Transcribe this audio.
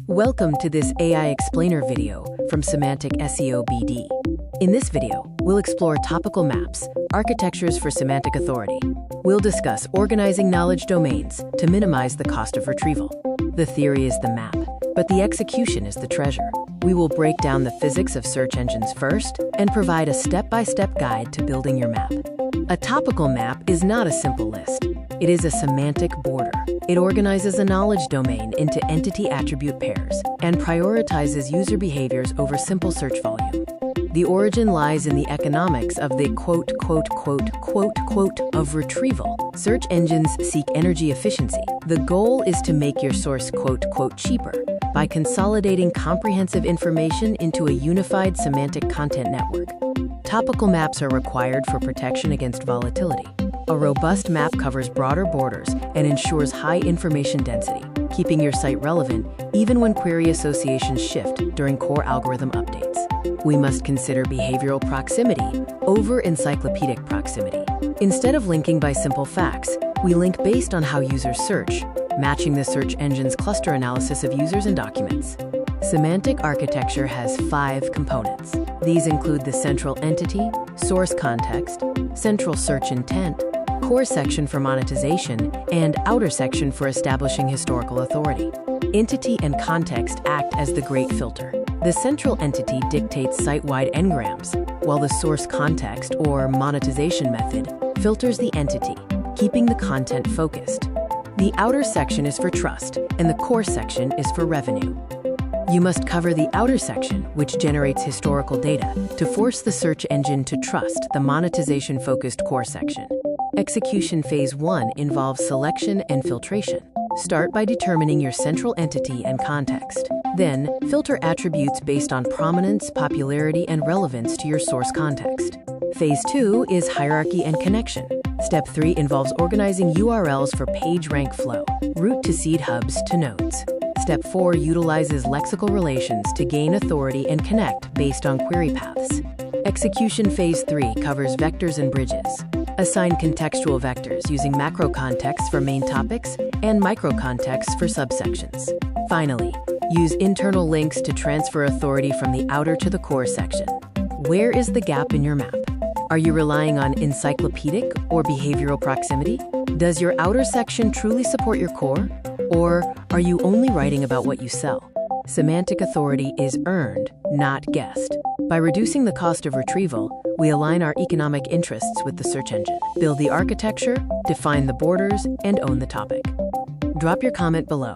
Welcome to this AI explainer video from Semantic SEO BD. In this video, we'll explore topical maps, architectures for semantic authority. We'll discuss organizing knowledge domains to minimize the cost of retrieval. The theory is the map, but the execution is the treasure. We will break down the physics of search engines first and provide a step-by-step guide to building your map. A topical map is not a simple list. It is a semantic border. It organizes a knowledge domain into entity attribute pairs and prioritizes user behaviors over simple search volume. The origin lies in the economics of the of retrieval. Search engines seek energy efficiency. The goal is to make your source cheaper by consolidating comprehensive information into a unified semantic content network. Topical maps are required for protection against volatility. A robust map covers broader borders and ensures high information density, keeping your site relevant even when query associations shift during core algorithm updates. We must consider behavioral proximity over encyclopedic proximity. Instead of linking by simple facts, we link based on how users search, matching the search engine's cluster analysis of users and documents. Semantic architecture has 5 components. These include the central entity, source context, central search intent, core section for monetization, and outer section for establishing historical authority. Entity and context act as the great filter. The central entity dictates site-wide n-grams, while the source context, or monetization method, filters the entity, keeping the content focused. The outer section is for trust, and the core section is for revenue. You must cover the outer section, which generates historical data, to force the search engine to trust the monetization-focused core section. Execution Phase 1 involves selection and filtration. Start by determining your central entity and context. Then, filter attributes based on prominence, popularity, and relevance to your source context. Phase 2 is hierarchy and connection. Step 3 involves organizing URLs for page rank flow, route to seed hubs to nodes. Step 4 utilizes lexical relations to gain authority and connect based on query paths. Execution Phase 3 covers vectors and bridges. Assign contextual vectors using macro context for main topics and micro context for subsections. Finally, use internal links to transfer authority from the outer to the core section. Where is the gap in your map? Are you relying on encyclopedic or behavioral proximity? Does your outer section truly support your core? Or are you only writing about what you sell? Semantic authority is earned, not guessed. By reducing the cost of retrieval, we align our economic interests with the search engine, build the architecture, define the borders, and own the topic. Drop your comment below.